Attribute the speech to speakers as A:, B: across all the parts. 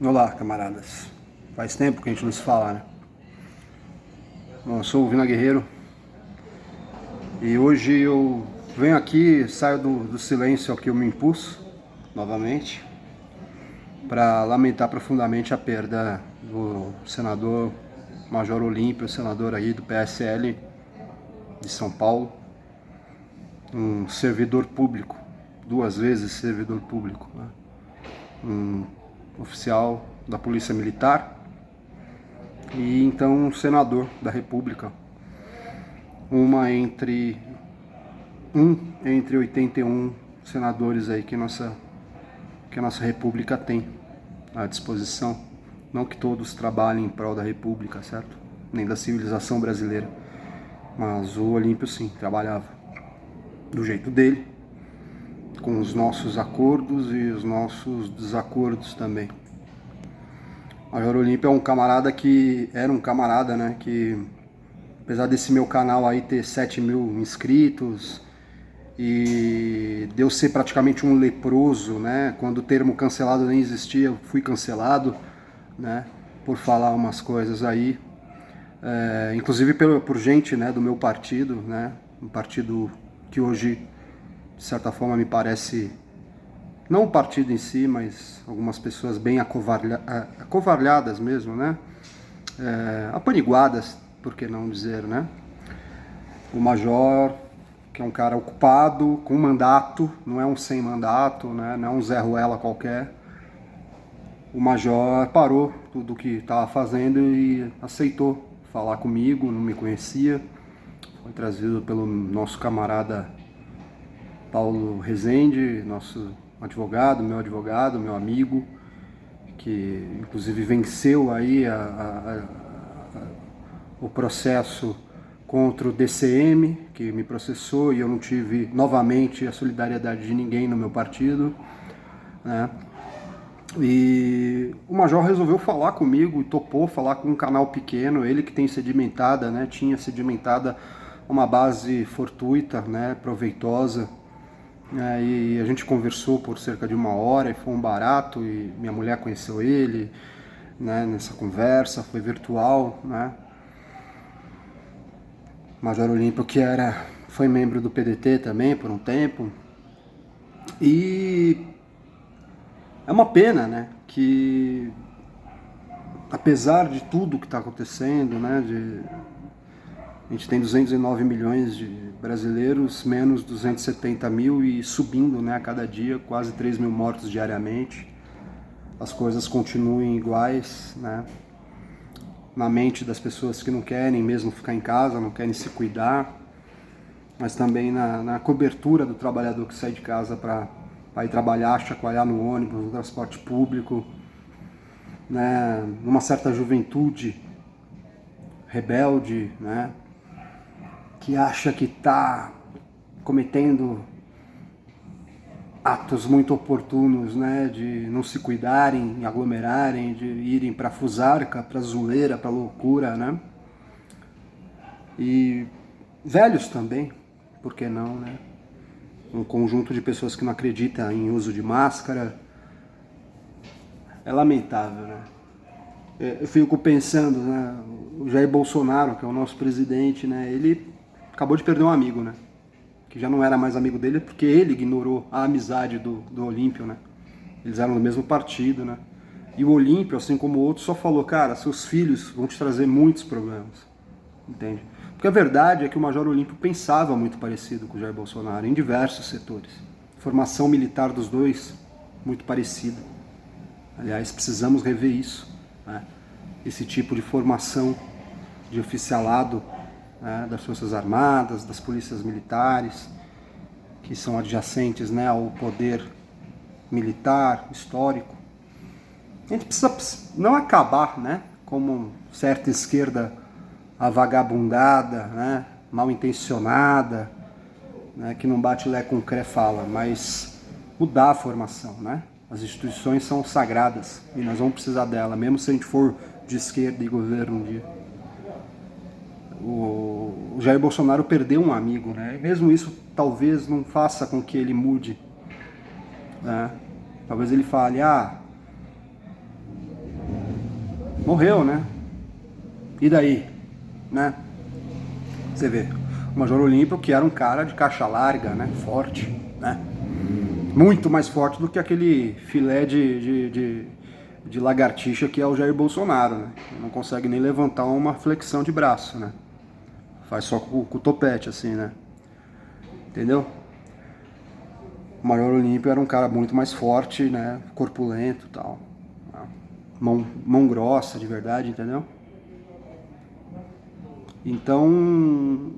A: Olá, camaradas. Faz tempo que a gente não se fala, né? Bom, eu sou o Vina Guerreiro e hoje eu venho aqui, saio do silêncio ao que eu me impus, novamente, para lamentar profundamente a perda do senador Major Olímpio, senador aí do PSL de São Paulo, um servidor público, 2 vezes servidor público, né? Um oficial da Polícia Militar e então um senador da República, entre 81 senadores aí que a nossa República tem à disposição. Não que todos trabalhem em prol da República, certo? Nem da civilização brasileira. Mas o Olímpio sim, trabalhava do jeito dele, com os nossos acordos e os nossos desacordos também. O Major Olímpio é um camarada que era um camarada, né, que apesar desse meu canal aí ter 7 mil inscritos e de eu ser praticamente um leproso, né, quando o termo cancelado nem existia, eu fui cancelado, né, por falar umas coisas aí, inclusive por gente, né, do meu partido, né, um partido que hoje, de certa forma, me parece, não o partido em si, mas algumas pessoas bem acovardadas mesmo, né, apaniguadas, por que não dizer, né? O Major, que é um cara ocupado, com mandato, não é um sem mandato, né? Não é um Zé Ruela qualquer. O Major parou tudo o que estava fazendo e aceitou falar comigo, não me conhecia. Foi trazido pelo nosso camarada Paulo Rezende, nosso advogado, meu amigo, que inclusive venceu aí o processo contra o DCM, que me processou e eu não tive novamente a solidariedade de ninguém no meu partido, né? E o Major resolveu falar comigo e topou falar com um canal pequeno, ele que tem sedimentada, né? Tinha sedimentada uma base fortuita, né? Proveitosa, e a gente conversou por cerca de 1 hora e foi um barato, e minha mulher conheceu ele, né? Nessa conversa, foi virtual, né? Major Olímpio, que foi membro do PDT também por um tempo. E é uma pena, né, que apesar de tudo que está acontecendo, né, a gente tem 209 milhões de brasileiros, menos 270 mil e subindo, né, a cada dia, quase 3 mil mortos diariamente. As coisas continuem iguais, né, na mente das pessoas que não querem mesmo ficar em casa, não querem se cuidar, mas também na cobertura do trabalhador que sai de casa para ir trabalhar, chacoalhar no ônibus, no transporte público, né, numa certa juventude rebelde, né, que acha que está cometendo atos muito oportunos, né, de não se cuidarem, aglomerarem, de irem para a fusarca, para a zoeira, para a loucura, né, e velhos também, por que não, né? Um conjunto de pessoas que não acreditam em uso de máscara. É lamentável, né? Eu fico pensando, né? O Jair Bolsonaro, que é o nosso presidente, né? Ele acabou de perder um amigo, né? Que já não era mais amigo dele porque ele ignorou a amizade do Olímpio, né? Eles eram do mesmo partido, né? E o Olímpio, assim como outros, só falou, cara, seus filhos vão te trazer muitos problemas, entende? Porque a verdade é que o Major Olímpio pensava muito parecido com o Jair Bolsonaro em diversos setores. Formação militar dos dois, muito parecida. Aliás, precisamos rever isso, né? Esse tipo de formação de oficialado, né, das Forças Armadas, das polícias militares, que são adjacentes, né, ao poder militar, histórico. A gente precisa não acabar, né, como certa esquerda avagabundada, né, mal intencionada, né, que não bate lé com cré fala, mas mudar a formação, né? As instituições são sagradas e nós vamos precisar dela, mesmo se a gente for de esquerda e governo um dia. O Jair Bolsonaro perdeu um amigo, né? E mesmo isso talvez não faça com que ele mude, né? Talvez ele fale, Morreu, né? E daí? Né? Você vê, o Major Olímpio, que era um cara de caixa larga, né? Forte, né? Muito mais forte do que aquele filé de lagartixa que é o Jair Bolsonaro, né? Não consegue nem levantar uma flexão de braço, né? Faz só com o topete, assim, né? Entendeu? O Major Olímpio era um cara muito mais forte, né? Corpulento e tal. Mão grossa, de verdade, entendeu? Então,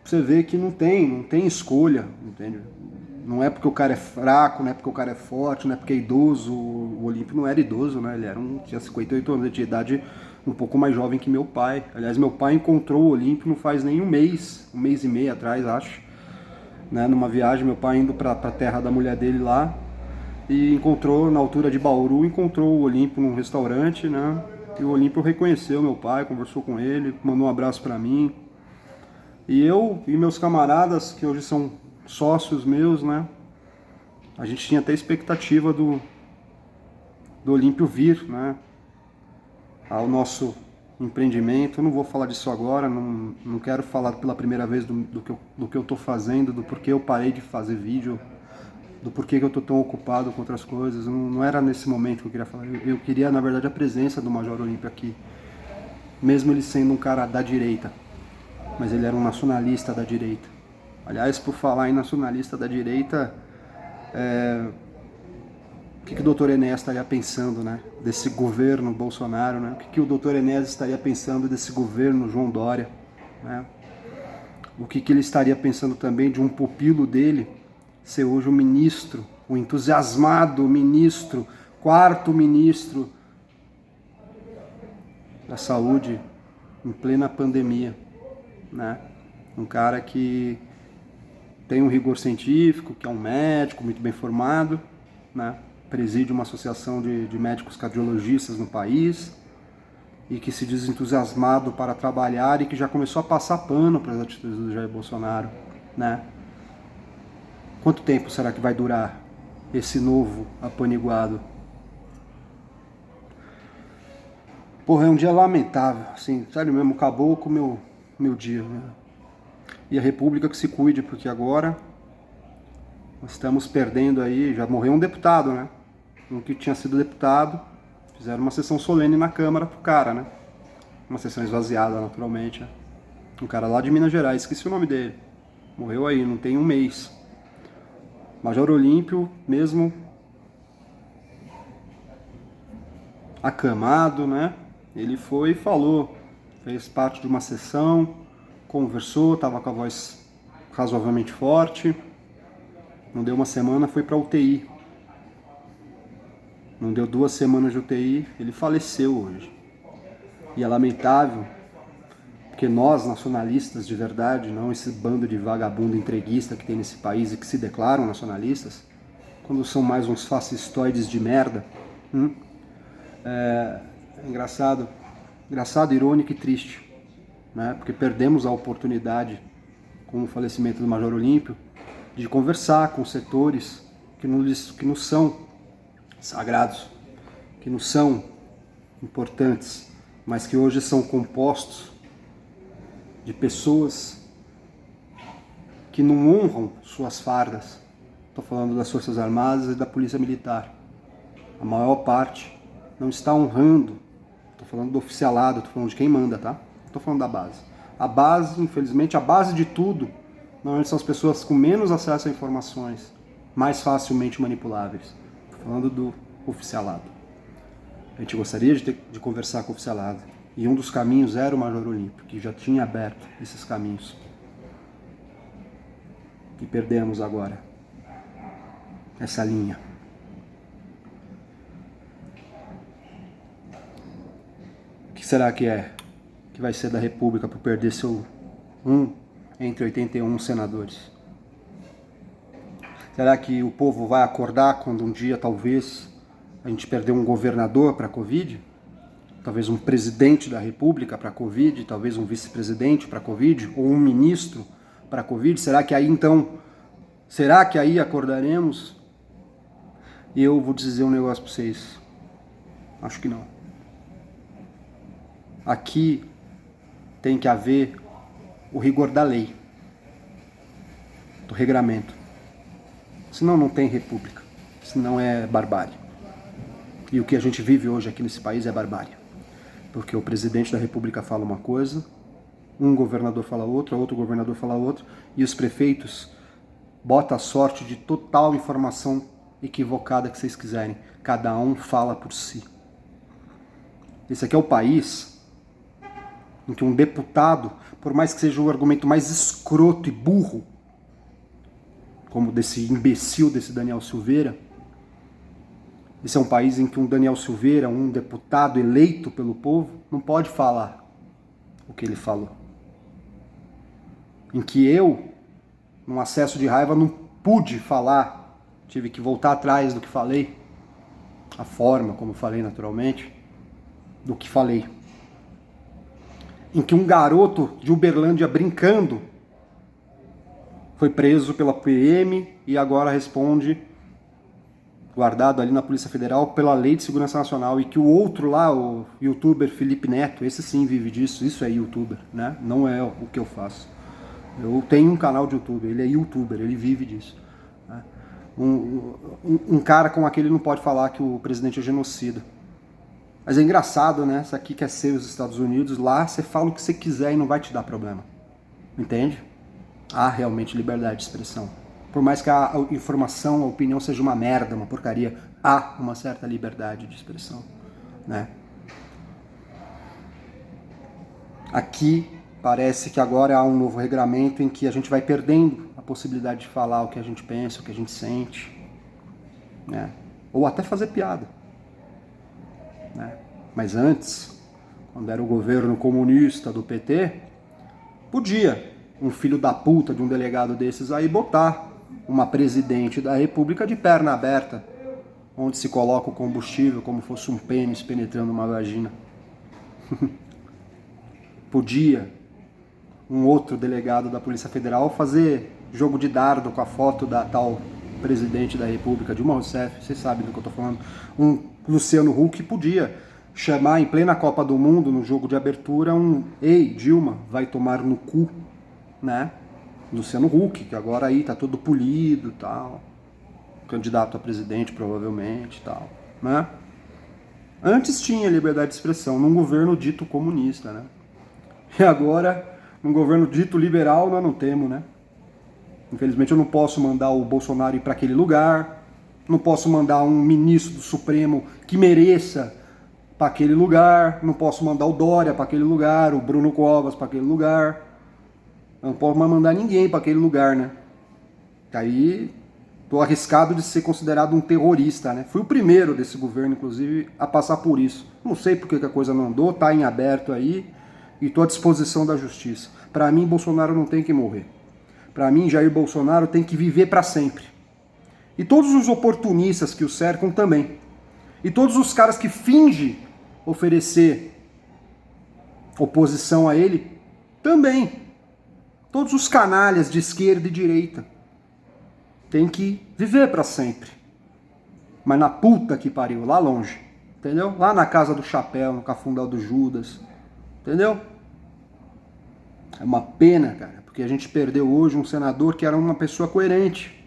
A: você vê que não tem escolha, entende? Não é porque o cara é fraco, não é porque o cara é forte, não é porque é idoso. O Olímpio não era idoso, né? Ele tinha 58 anos de idade, um pouco mais jovem que meu pai. Aliás, meu pai encontrou o Olímpio não faz nem um mês e meio atrás, acho. Né? Numa viagem, meu pai indo para a terra da mulher dele lá, e encontrou, na altura de Bauru, encontrou o Olímpio num restaurante, né? E o Olímpio reconheceu meu pai, conversou com ele, mandou um abraço para mim. E eu e meus camaradas, que hoje são sócios meus, né? A gente tinha até expectativa do Olímpio vir, né? Ao nosso empreendimento. Eu não vou falar disso agora, não quero falar pela primeira vez do que eu tô fazendo, do porquê eu parei de fazer vídeo, do porquê que eu tô tão ocupado com outras coisas. Não era nesse momento que eu queria falar. Eu queria, na verdade, a presença do Major Olímpio aqui. Mesmo ele sendo um cara da direita. Mas ele era um nacionalista da direita. Aliás, por falar em nacionalista da direita, o que o doutor Enéas estaria pensando, né, desse governo Bolsonaro, né? O que o doutor Enéas estaria pensando desse governo João Dória, né? O que ele estaria pensando também de um pupilo dele ser hoje o ministro, o entusiasmado ministro, quarto ministro da saúde em plena pandemia, né? Um cara que tem um rigor científico, que é um médico muito bem formado, né? Preside uma associação de médicos cardiologistas no país e que se diz entusiasmado para trabalhar e que já começou a passar pano para as atitudes do Jair Bolsonaro, né? Quanto tempo será que vai durar esse novo apaniguado? Porra, é um dia lamentável, assim, sério mesmo, acabou com o meu dia, né? E a República que se cuide, porque agora nós estamos perdendo aí, já morreu um deputado, né? Um que tinha sido deputado, fizeram uma sessão solene na Câmara pro cara, né? Uma sessão esvaziada, naturalmente, né? Um cara lá de Minas Gerais, esqueci o nome dele. Morreu aí, não tem um mês. Major Olímpio, mesmo acamado, né? Ele foi e falou, fez parte de uma sessão, conversou, estava com a voz razoavelmente forte. Não deu uma semana, foi para UTI. Não deu 2 semanas de UTI, ele faleceu hoje. E é lamentável, porque nós, nacionalistas de verdade, não esse bando de vagabundo entreguista que tem nesse país e que se declaram nacionalistas, quando são mais uns fascistoides de merda, é engraçado, irônico e triste, né? Porque perdemos a oportunidade, com o falecimento do Major Olímpio, de conversar com setores que nos são sagrados, que nos são importantes, mas que hoje são compostos de pessoas que não honram suas fardas. Estou falando das Forças Armadas e da Polícia Militar. A maior parte não está honrando. Estou falando do oficialado, estou falando de quem manda, tá? Estou falando da base. A base, infelizmente, a base de tudo, normalmente são as pessoas com menos acesso a informações, mais facilmente manipuláveis. Estou falando do oficialado. A gente gostaria de conversar com o oficialado. E um dos caminhos era o Major Olímpio, que já tinha aberto esses caminhos. E perdemos agora essa linha. O que será que vai ser da República por perder seu entre 81 senadores? Será que o povo vai acordar quando um dia talvez a gente perder um governador para a Covid? Talvez um presidente da República para a Covid, talvez um vice-presidente para a Covid, ou um ministro para a Covid? Será que aí acordaremos? E eu vou dizer um negócio para vocês. Acho que não. Aqui tem que haver o rigor da lei, do regramento. Senão não tem república, senão é barbárie. E o que a gente vive hoje aqui nesse país é barbárie. Porque o presidente da república fala uma coisa, um governador fala outra, outro governador fala outra, e os prefeitos botam a sorte de total informação equivocada que vocês quiserem. Cada um fala por si. Esse aqui é o país em que um deputado, por mais que seja o argumento mais escroto e burro, como desse imbecil, desse Daniel Silveira, esse é um país em que um Daniel Silveira, um deputado eleito pelo povo, não pode falar o que ele falou. Em que eu, num acesso de raiva, não pude falar, tive que voltar atrás do que falei, a forma como falei naturalmente, do que falei. Em que um garoto de Uberlândia brincando foi preso pela PM e agora responde, guardado ali na Polícia Federal, pela Lei de Segurança Nacional, e que o outro lá, o youtuber Felipe Neto, esse sim vive disso, isso é youtuber, né? Não é o que eu faço. Eu tenho um canal de YouTube, ele é youtuber, ele vive disso. Né? Um cara como aquele não pode falar que o presidente é genocida. Mas é engraçado, né? Isso aqui quer ser os Estados Unidos, lá você fala o que você quiser e não vai te dar problema. Entende? Há realmente liberdade de expressão. Por mais que a informação, a opinião seja uma merda, uma porcaria, há uma certa liberdade de expressão, né? Aqui parece que agora há um novo regramento em que a gente vai perdendo a possibilidade de falar o que a gente pensa, o que a gente sente, né? Ou até fazer piada, né? Mas antes, quando era o governo comunista do PT, podia um filho da puta de um delegado desses aí botar uma presidente da república de perna aberta, onde se coloca o combustível como fosse um pênis penetrando uma vagina. Podia um outro delegado da Polícia Federal fazer jogo de dardo com a foto da tal presidente da república, Dilma Rousseff, vocês sabem do que eu tô falando. Um Luciano Huck podia chamar em plena Copa do Mundo, no jogo de abertura, ei, Dilma, vai tomar no cu, né? Luciano Huck, que agora aí tá todo polido e tal, candidato a presidente provavelmente e tal, né? Antes tinha liberdade de expressão num governo dito comunista, né? E agora, num governo dito liberal, nós não temos, né? Infelizmente eu não posso mandar o Bolsonaro ir para aquele lugar, não posso mandar um ministro do Supremo que mereça para aquele lugar, não posso mandar o Dória para aquele lugar, o Bruno Covas para aquele lugar. Eu não posso mais mandar ninguém para aquele lugar, né? Aí tô arriscado de ser considerado um terrorista, né? Fui o primeiro desse governo, inclusive, a passar por isso. Não sei por que a coisa não andou, tá em aberto aí e tô à disposição da justiça. Para mim, Bolsonaro não tem que morrer. Para mim, Jair Bolsonaro tem que viver para sempre. E todos os oportunistas que o cercam também. E todos os caras que fingem oferecer oposição a ele também. Todos os canalhas de esquerda e direita têm que viver para sempre. Mas na puta que pariu, lá longe. Entendeu? Lá na casa do chapéu, no cafundal do Judas. Entendeu? É uma pena, cara, porque a gente perdeu hoje um senador que era uma pessoa coerente.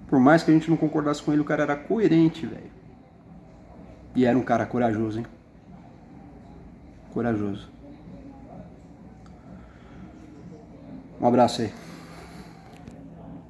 A: Por mais que a gente não concordasse com ele, o cara era coerente, velho. E era um cara corajoso, hein? Corajoso. Um abraço aí.